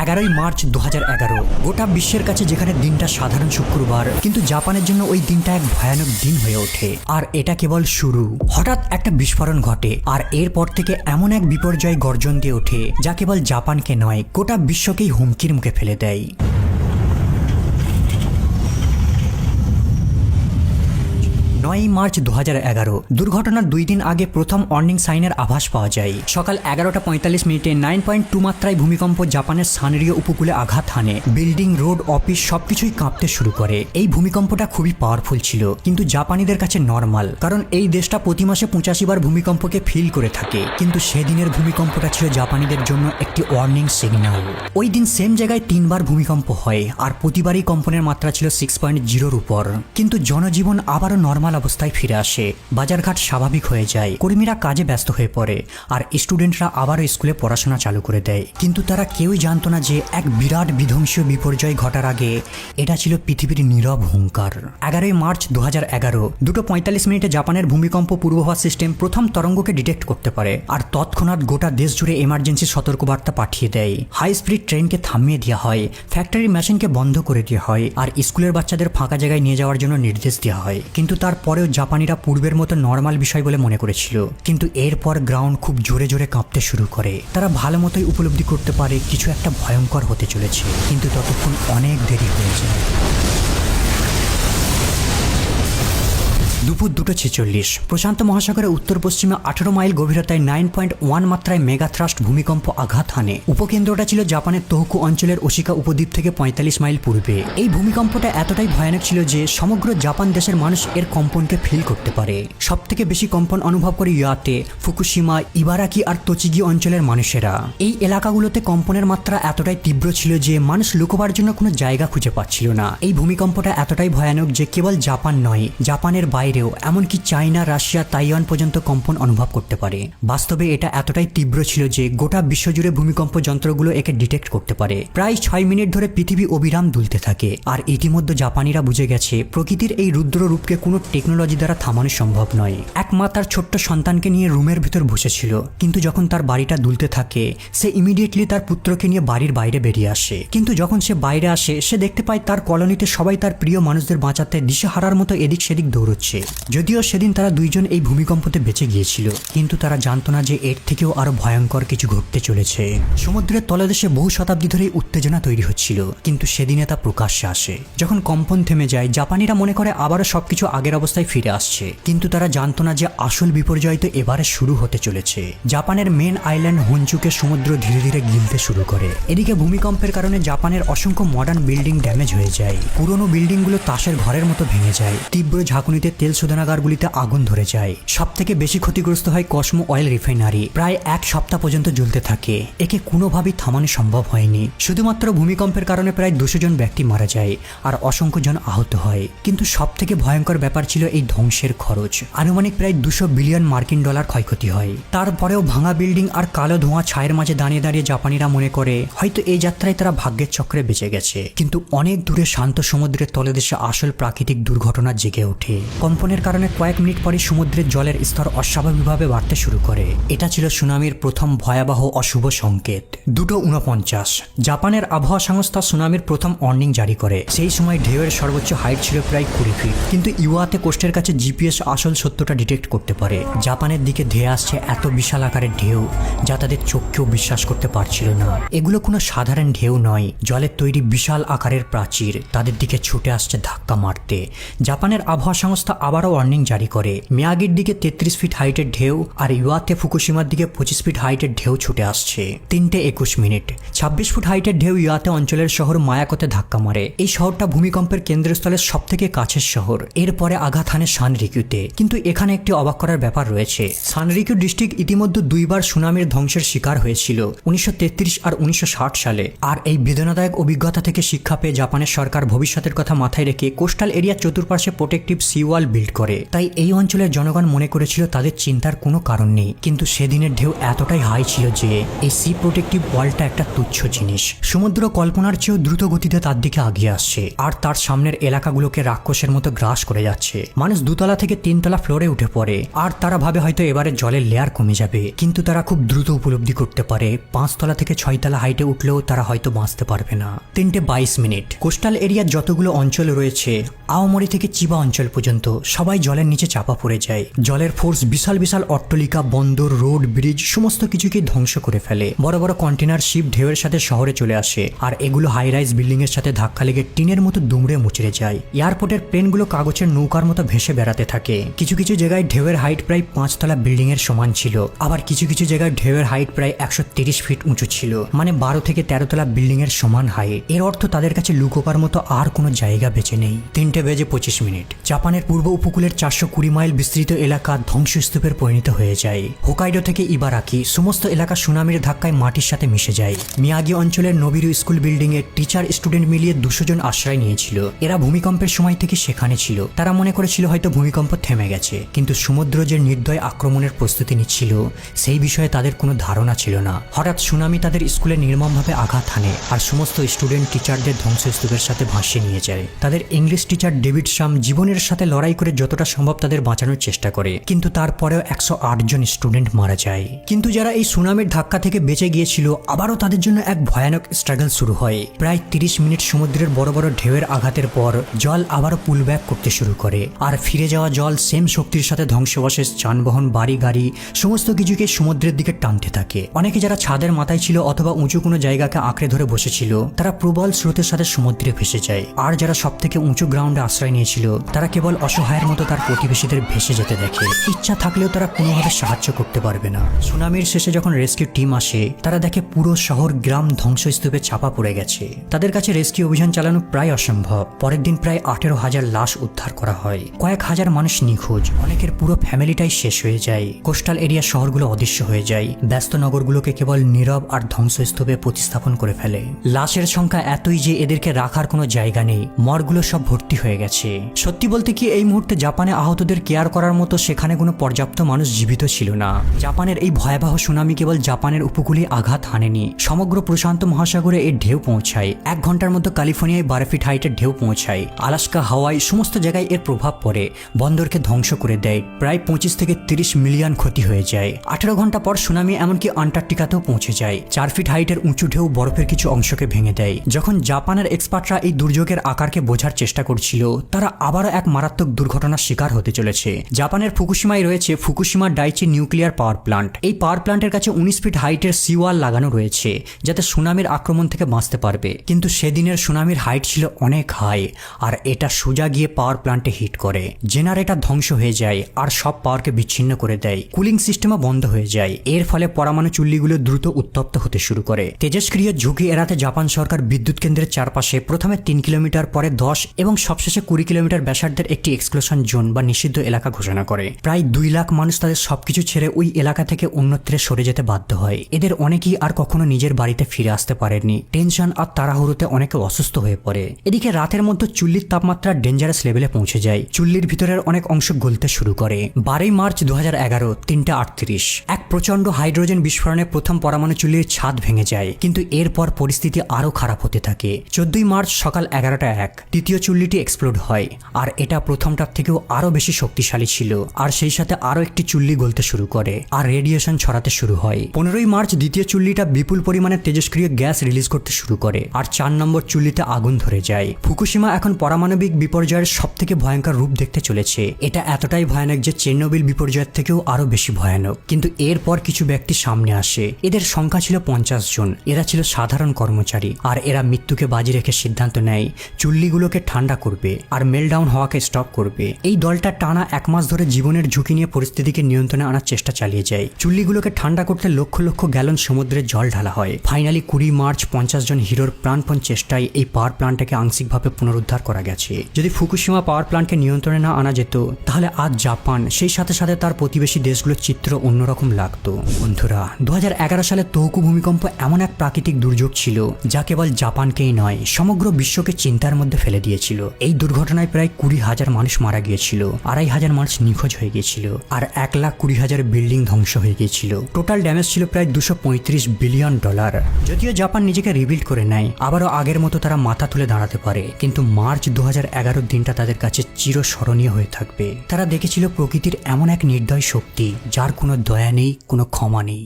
11ই March 2011। গোটা বিশ্বের কাছে যেখানে দিনটা সাধারণ শুক্রবার, কিন্তু জাপানের জন্য ওই দিনটা এক ভয়ানক দিন হয়ে ওঠে। আর এটা কেবল শুরু। হঠাৎ একটা বিস্ফোরণ ঘটে, আর এরপর থেকে এমন এক বিপর্যয় গর্জন দিয়ে ওঠে যা কেবল জাপানকে নয়, গোটা বিশ্বকেই হুমকির মুখে ফেলে দেয়। 9ই মার্চ 2011। দুর্ঘটনার 2 দিন আগে প্রথম ওয়ার্নিং সাইনের আভাস পাওয়া যায়। সকাল 11:45 9.2 মাত্রায় ভূমিকম্প জাপানের সানরিও উপকূলে আঘাত হানে। বিল্ডিং, রোড, অফিস সবকিছুই কাঁপতে শুরু করে। এই ভূমিকম্পটা খুবই পাওয়ারফুল ছিল, কিন্তু জাপানিদের কাছে নর্মাল, কারণ এই দেশটা প্রতি মাসে 85 বার ভূমিকম্পকে ফিল করে থাকে। কিন্তু সেদিনের ভূমিকম্পটা ছিল জাপানিদের জন্য একটি ওয়ার্নিং সিগন্যাল। ওই দিন সেম জায়গায় 3 বার ভূমিকম্প হয়, আর প্রতিবারই কম্পনের মাত্রা ছিল 6.0-র উপর। কিন্তু জনজীবন আবারও নর্মাল অবস্থায় ফিরে আসে। বাজারঘাট স্বাভাবিক হয়ে যায়, কর্মীরা কাজে ব্যস্ত হয়ে পড়ে, আর স্টুডেন্টরা আবারও স্কুলে পড়াশোনা চালু করে দেয়। কিন্তু তারা কেউই জানতো না যে এক বিরাট বিধ্বংসী বিপর্যয় ঘটার আগে এটা ছিল পৃথিবীর নীরব হুঙ্কার। 11ই মার্চ 2011, 2:45 জাপানের ভূমিকম্প পূর্বাভাস সিস্টেম প্রথম তরঙ্গকে ডিটেক্ট করতে পারে, আর তৎক্ষণাৎ গোটা দেশ জুড়ে এমার্জেন্সি সতর্কবার্তা পাঠিয়ে দেয়। হাই স্পিড ট্রেনকে থামিয়ে দেওয়া হয়, ফ্যাক্টরি মেশিনকে বন্ধ করে দেওয়া হয়, আর স্কুলের বাচ্চাদের ফাঁকা জায়গায় নিয়ে যাওয়ার জন্য নির্দেশ দেওয়া হয়। কিন্তু তারপরেও জাপানিরা পূর্বের মতো নর্মাল বিষয় বলে মনে করেছিল। কিন্তু এরপর গ্রাউন্ড খুব জোরে জোরে কাঁপতে শুরু করে। তারা ভালো মতোই উপলব্ধি করতে পারে কিছু একটা ভয়ঙ্কর হতে চলেছে, কিন্তু ততক্ষণ অনেক দেরি হয়ে যায়। দুপুর 2:46, প্রশান্ত মহাসাগরের উত্তর পশ্চিমে 18 মাইল গভীরতায় 9.1 মাত্রায় মেগাথ্রাস্ট ভূমিকম্প আঘাত হানে। উপকেন্দ্রটা ছিল জাপানের তোহোকু অঞ্চলের ওশিকা উপদ্বীপ থেকে 45 মাইল পূর্বে। এই ভূমিকম্পটা এতটাই ভয়ানক ছিল যে সমগ্র জাপান দেশের মানুষ এর কম্পনকে ফিল করতে পারে। সব থেকে বেশি কম্পন অনুভব করে ইয়াতে, ফুকুশিমা, ইবারাকি আর তোচিগি অঞ্চলের মানুষেরা। এই এলাকাগুলোতে কম্পনের মাত্রা এতটাই তীব্র ছিল যে মানুষ লুকোবার জন্য কোনো জায়গা খুঁজে পাচ্ছিল না। এই ভূমিকম্পটা এতটাই ভয়ানক যে কেবল জাপান নয়, জাপানের বাইরে এমনকি চায়না, রাশিয়া, তাইওয়ান পর্যন্ত কম্পন অনুভব করতে পারে। বাস্তবে এটা এতটাই তীব্র ছিল যে গোটা বিশ্বজুড়ে ভূমিকম্প যন্ত্রগুলো একে ডিটেক্ট করতে পারে। প্রায় 6 মিনিট ধরে পৃথিবী অবিরাম দুলতে থাকে। আর ইতিমধ্যে জাপানিরা বুঝে গেছে প্রকৃতির এই রুদ্র রূপকে কোনো টেকনোলজি দ্বারা থামানো সম্ভব নয়। এক মা তার ছোট্ট সন্তানকে নিয়ে রুমের ভিতর বসেছিল, কিন্তু যখন তার বাড়িটা দুলতে থাকে সে ইমিডিয়েটলি তার পুত্রকে নিয়ে বাড়ির বাইরে বেরিয়ে আসে। কিন্তু যখন সে বাইরে আসে সে দেখতে পায় তার কলোনিতে সবাই তার প্রিয় মানুষদের বাঁচাতে দিশেহারার মতো এদিক সেদিক দৌড়চ্ছে। যদিও সেদিন তারা দুইজন এই ভূমিকম্পতে বেঁচে গিয়েছিল, কিন্তু তারা জানতো না যে এর থেকেও আরো ভয়ঙ্কর কিছু ঘটতে চলেছে। সমুদ্রের তলদেশে বহু শতাব্দী ধরে উত্তেজনা তৈরি হচ্ছিল, কিন্তু সেদিনে তা প্রকাশ্যে আসে। যখন কম্পন থেমে যায় জাপানিরা মনে করে আবারও সবকিছু আগের অবস্থায় ফিরে আসছে, কিন্তু তারা জানতো না যে আসল বিপর্যয় তো এবারে শুরু হতে চলেছে। জাপানের মেন আইল্যান্ড হনচুকে সমুদ্র ধীরে ধীরে গিলতে শুরু করে। এদিকে ভূমিকম্পের কারণে জাপানের অসংখ্য মডার্ন বিল্ডিং ড্যামেজ হয়ে যায়। পুরনো বিল্ডিংগুলো তাসের ঘরের মতো ভেঙে যায়। তীব্র ঝাঁকুনিতে তেল শোধনাগারগুলিতে আগুন ধরে যায়। সব থেকে বেশি ক্ষতিগ্রস্ত হয় কসমো অয়েল রিফাইনারি। প্রায় 1 সপ্তাহ পর্যন্ত জ্বলতে থাকে। একে কোনোভাবেই থামানো সম্ভব হয়নি। শুধুমাত্র ভূমিকম্পের কারণে প্রায় 200 জন ব্যক্তি মারা যায় আর অসংখ্য জন আহত হয়। কিন্তু সব থেকে ভয়ঙ্কর ব্যাপার ছিল এই ধ্বংসের খরচ। আনুমানিক প্রায় 200 বিলিয়ন মার্কিন ডলার ক্ষয়ক্ষতি হয়। তারপরেও ভাঙা বিল্ডিং আর কালো ধোঁয়া ছায়ের মাঝে দাঁড়িয়ে দাঁড়িয়ে জাপানিরা মনে করে হয়তো এই যাত্রায় তারা ভাগ্যের চক্রে বেঁচে গেছে। কিন্তু অনেক দূরে শান্ত সমুদ্রের তলদেশে আসল প্রাকৃতিক দুর্ঘটনা জেগে ওঠে। কম্পনের কারণে কয়েক মিনিট পরে সমুদ্রের জলের স্তর অস্বাভাবিকভাবে বাড়তে শুরু করে। এটা ছিল সুনামির প্রথম ভয়াবহ অশুভ সংকেত। 2:49, জাপানের আবহাওয়া সংস্থা সুনামির প্রথম ওয়ার্নিং জারি করে। সেই সময় ঢেউয়ের সর্বোচ্চ হাইট ছিল প্রায় 20 ফিট। কিন্তু ইওয়াতে কোস্টের কাছে জিপিএস আসল সত্যটা ডিটেক্ট করতে পারে। জাপানের দিকে ধেয়ে আসছে এত বিশাল আকারের ঢেউ যা তাদের চোখকেও বিশ্বাস করতে পারছিল না। এগুলো কোনো সাধারণ ঢেউ নয়, জলের তৈরি বিশাল আকারের প্রাচীর তাদের দিকে ছুটে আসছে ধাক্কা মারতে। জাপানের আবহাওয়া সংস্থা আবারও ওয়ার্নিং জারি করে। মিয়াগির দিকে 33 ফিট হাইটের ঢেউ আর ইওয়াতে ফুকুশিমার দিকে 25 ফিট হাইটের ঢেউ ছুটে আসছে। 3:21, 26 ফুট হাইটের ঢেউ ইওয়াতে অঞ্চলের শহর মায়াকোতে ধাক্কা মারে। এই শহরটা ভূমিকম্পের কেন্দ্রস্থলের সব থেকে কাছের শহর। এরপরে আঘাত হানে সানরিকুতে। কিন্তু এখানে একটি অবাক করার ব্যাপার রয়েছে। সানরিকু ডিস্ট্রিক্ট ইতিমধ্যে 2 বার সুনামির ধ্বংসের শিকার হয়েছিল, 1933 আর 1960 সালে। আর এই বেদনাদায়ক অভিজ্ঞতা থেকে শিক্ষা পেয়ে জাপানের সরকার ভবিষ্যতের কথা মাথায় রেখে কোস্টাল এরিয়ার চতুর্পাশে প্রোটেক্টিভ সি ওয়াল বিল্ড করে, তাই এই অঞ্চলের জনগণ মনে করেছিল তাদের চিন্তার কোনো কারণ নেই। কিন্তু সেদিনের ঢেউ এতটাই হাই ছিল যে এই সি প্রোটেক্টিভ ওয়ালটা একটা তুচ্ছ জিনিস। সমুদ্র কল্পনার চেয়েও দ্রুত গতিতে তার দিকে আগিয়ে আসছে আর তার সামনের এলাকাগুলোকে রাক্ষসের মতো গ্রাস করে যাচ্ছে। মানুষ 2 তলা থেকে 3 তলা ফ্লোরে উঠে পড়ে আর তারা ভাবে হয়তো এবারে জলের লেয়ার কমে যাবে, কিন্তু তারা খুব দ্রুত উপলব্ধি করতে পারে 5 তলা থেকে 6 তলা হাইটে উঠলেও তারা হয়তো বাঁচতে পারবে না। 3:22 মিনিট। কোস্টাল এরিয়ার যতগুলো অঞ্চল রয়েছে, আওয়ামরি থেকে চিবা অঞ্চল পর্যন্ত, সবাই জলের নিচে চাপা পড়ে যায়। জলের ফোর্স বিশাল বিশাল অট্টালিকা, বন্দর, রোড, ব্রিজ সমস্ত কিছুকে ধ্বংস করে ফেলে। বড় বড় কন্টেনার শিপ ঢেউয়ের সাথে শহরে চলে আসে আর এগুলো হাই রাইজ বিল্ডিং এর সাথে ধাক্কা লেগে টিনের মতো দুমড়ে মুচড়ে যায়। এয়ারপোর্টের প্লেনগুলো কাগজের নৌকার মতো ভেসে বেড়াতে থাকে। কিছু কিছু জায়গায় ঢেউয়ের হাইট প্রায় 5 তলা বিল্ডিং এর সমান ছিল, আবার কিছু কিছু জায়গায় ঢেউয়ের হাইট প্রায় 130 ফিট উঁচু ছিল, মানে 12 থেকে 13 তলা বিল্ডিং এর সমান হাইট। এর অর্থ তাদের কাছে লুকোবার মতো আর কোনো জায়গা বেঁচে নেই। 3:25 মিনিট। জাপানের পূর্ব উপকূলের 420 মাইল বিস্তৃত এলাকা ধ্বংসস্তূপের পরিণত হয়ে যায়। হোকাইডো থেকে ইবারাকি সমস্ত এলাকা সুনামির ধাক্কায় মাটির সাথে মিশে যায়। মিয়াগি অঞ্চলের নবিরু স্কুল বিল্ডিং এ টিচার স্টুডেন্ট মিলিয়ে 200 জন আশ্রয় নিয়েছিল। এরা ভূমিকম্পের সময় থেকে সেখানে ছিল। তারা মনে করেছিল হয়তো ভূমিকম্প থেমে গেছে, কিন্তু সমুদ্র যে নির্দয় আক্রমণের প্রস্তুতি নিচ্ছিল সেই বিষয়ে তাদের কোনো ধারণা ছিল না। হঠাৎ সুনামি তাদের স্কুলে নির্মমভাবে আঘাত হানে আর সমস্ত স্টুডেন্ট টিচারদের ধ্বংসস্তূপের সাথে ভাসিয়ে নিয়ে যায়। তাদের ইংলিশ টিচার ডেভিড শাম জীবনের সাথে লড়াই করে যতটা সম্ভব তাদের বাঁচানোর চেষ্টা করে, কিন্তু তারপরেও 108 জন স্টুডেন্ট মারা যায়। কিন্তু যারা এই সুনামির ধাক্কা থেকে বেঁচে গিয়েছিল, আবারও তাদের জন্য এক ভয়ানক স্ট্রাগল শুরু হয়। প্রায় 30 মিনিট সমুদ্রের বড় বড় ঢেউয়ের আঘাতের পর জল আবারও পুল ব্যাক করতে শুরু করে আর ফিরে যাওয়া জল সেম শক্তির সাথে ধ্বংসাবশেষ, যানবাহন, বাড়ি গাড়ি সমস্ত কিছুকে সমুদ্রের দিকে টানতে থাকে। অনেকে যারা ছাদের মাথায় ছিল অথবা উঁচু কোনো জায়গাকে আঁকড়ে ধরে বসেছিল, তারা প্রবল স্রোতের সাথে সমুদ্রে ভেসে যায়। আর যারা সব থেকে উঁচু গ্রাউন্ডে আশ্রয় নিয়েছিল, তারা কেবল অসহায়ের মতো তার প্রতিবেশীদের ভেসে যেতে দেখে। ইচ্ছা থাকলেও তারা কোনোভাবে সাহায্য করতে পারবে না। সুনামির শেষে যখন রেস্কিউ টিম আসে, তারা দেখে পুরো শহর, গ্রাম ধ্বংসস্তূপে চাপা পড়ে গেছে। তাদের কাছে রেস্কিউ অভিযান চালানো প্রায় অসম্ভব। পরের দিন প্রায় 18,000 লাশ উদ্ধার করা হয়। কয়েক হাজার মানুষ নিখোঁজ, অনেকের পুরো ফ্যামিলিটাই শেষ হয়ে যায়। কোস্টাল এরিয়ার শহরগুলো অদৃশ্য হয়ে যায়। ব্যস্ত নগরগুলোকে কেবল নীরব আর ধ্বংসস্তূপে প্রতিস্থাপন করে ফেলে। লাশের সংখ্যা এতই যে এদেরকে রাখার কোনো জায়গা নেই। মরগুলো সব ভর্তি হয়ে গেছে। সত্যি বলতে কি, এই মুহূর্তে জাপানে আহতদের কেয়ার করার মতো সেখানে কোনো পর্যাপ্ত মানুষ জীবিত ছিল না। জাপানের এই ভয়াবহ সুনামি কেবল জাপানের উপকূলে আঘাত হানেনি, সমগ্র প্রশান্ত মহাসাগরে এর ঢেউ পৌঁছায়। 1 ঘন্টার মধ্যে ক্যালিফোর্নিয়ায় 12 ফিট হাইটের ঢেউ পৌঁছায়। আলাস্কা, হাওয়াই সমস্ত জায়গায় এর প্রভাব পড়ে। বন্দরকে ধ্বংস করে দেয়। প্রায় 25 থেকে 30 মিলিয়ন ক্ষতি হয়ে যায়। 18 ঘন্টা পর সুনামি এমনকি আন্টার্কটিকাতেও পৌঁছে যায়। 4 ফিট হাইটের উঁচু ঢেউ বরফের কিছু অংশকে ভেঙে দেয়। যখন জাপানের এক্সপার্টরা এই দুর্যোগের আকারকে বোঝার চেষ্টা করছিল, তারা আবারও এক মারাত্মক দুর্ঘটনার শিকার হতে চলেছে। জাপানের ফুকুশিমায় রয়েছে ফুকুশিমা ডাইচি নিউক্লিয়ার পাওয়ার প্লান্ট। এই পাওয়ার প্লান্টের কাছে 19 ফিট হাইটের সি ওয়াল লাগানো রয়েছে, যাতে সুনামির আক্রমণ থেকে বাঁচতে পারবে। কিন্তু সেদিনের সুনামির হাইট ছিল অনেক হাই আর এটা সোজা গিয়ে পাওয়ার প্লান্টে হিট করে। জেনারেটর ধ্বংস হয়ে যায় আর সব পাওয়ারকে বিচ্ছিন্ন করে দেয়। কুলিং সিস্টেমও বন্ধ হয়ে যায়। এর ফলে পরমাণু চুল্লিগুলো দ্রুত উত্তপ্ত হতে শুরু করে। তেজস্ক্রিয় ঝুঁকি এড়াতে জাপান সরকার বিদ্যুৎ কেন্দ্রের চারপাশে প্রথমে 3 কিলোমিটার, পরে 10 এবং সবশেষে 20 কিলোমিটার ব্যাসার্ধের একটি এক্সক্লুশন জোন বা নিষিদ্ধ এলাকা ঘোষণা করে। প্রায় 2 লাখ মানুষ তাদের সবকিছু ছেড়ে ওই এলাকা থেকে অন্যত্রে সরে যেতে বাধ্য হয়। এদের অনেকেই আর কখনো নিজের বাড়িতে ফিরে আসতে পারেননি। টেনশন আর তাড়াহুড়োতে অনেকে অসুস্থ হয়ে পড়ে। এদিকে রাতের মধ্যে চুল্লির তাপমাত্রা ডেঞ্জারাস লেভেলে পৌঁছে যায়। চুল্লির ভিতরের অনেক অংশ গলতে শুরু করে। 12 মার্চ 2011 3:38 এক প্রচন্ড হাইড্রোজেন বিস্ফোরণে প্রথম পরমাণু চুল্লির ছাদ ভেঙে যায়, কিন্তু এরপর পরিস্থিতি আরো খারাপ হতে থাকে। 14 মার্চ সকাল 11:01 দ্বিতীয় চুল্লিটি এক্সপ্লোড হয় আর এটা প্রথমটার থেকেও আরো বেশি শক্তিশালী ছিল। আর সেই সাথে আরো একটি চুল্লি গলতে শুরু করে আর রেডিয়েশন ছড়াতে শুরু হয়। 15 মার্চ দ্বিতীয় চুল্লিটা বিপুল পরিমাণে তেজস্ক্রিয় গ্যাস রিলিজ করতে শুরু করে আর 4 নম্বর চুল্লিতে আগুন ধরে যায়। ফুকুশিমা এখন পারমাণবিক বিপর্যয়ের সবথেকে ভয়ঙ্কর রূপ দেখতে চলেছে। এটা এতটাই ভয়ানক যে চেরনোবিল বিপর্যয়ের থেকেও আরো বেশি ভয়ানক। কিন্তু এরপর কিছু ব্যক্তি সামনে আসে। এদের সংখ্যা ছিল 50 জন। এরা ছিল সাধারণ কর্মচারী আর এরা মৃত্যুকে বাজি রেখে সিদ্ধান্ত নেয় চুল্লিগুলোকে ঠান্ডা করবে আর মেলডাউন হওয়াকে স্টপ করবে। এই দলটা টানা 1 মাস ধরে জীবনের ঝুঁকি নিয়ে পরিস্থিতিকে নিয়ন্ত্রণে আনার চেষ্টা চালিয়ে যায়। চুল্লিগুলোকে ঠান্ডা করতে লক্ষ লক্ষ গ্যালন সমুদ্রে জল ঢালা হয়। ফাইনালি 20 মার্চ 50 জন হিরোর প্রাণপণ চেষ্টায় এই পাওয়ার প্লান্টটাকে আংশিকভাবে পুনরুদ্ধার করা গেছে। যদি ফুকুশিমা পাওয়ার প্লান্টকে নিয়ন্ত্রণে না আনা যেত, তাহলে আজ জাপান, সেই সাথে সাথে তার প্রতিবেশী দেশগুলোর চিত্র অন্যরকম লাগতো। বন্ধুরা, 2011 সালে তোহোকু ভূমিকম্প এমন এক প্রাকৃতিক দুর্যোগ ছিল যা কেবল জাপানকেই নয়, সমগ্র বিশ্বকে চিন্তার মধ্যে ফেলে দিয়েছিল। এই দুর্ঘটনায় প্রায় 20,000 মানুষ মারা গিয়েছিল, 2,500 মানুষ নিখোঁজ হয়ে গিয়েছিল, আর 1,20,000 বিল্ডিং ধ্বংস হয়ে গিয়েছিল। টোটাল ড্যামেজ ছিল প্রায় $235 বিলিয়ন। যদিও জাপান নিজেকে রিবিল্ড করে নেয়, আবারও আগের মতো তারা মাথা তুলে দাঁড়াতে পারে, কিন্তু মার্চ 2011 দিনটা তাদের কাছে চিরস্মরণীয় হয়ে থাকবে। তারা দেখেছিল প্রকৃতির এমন এক নির্দয় শক্তি যার কোনো দয়া নেই, কোনো ক্ষমা নেই।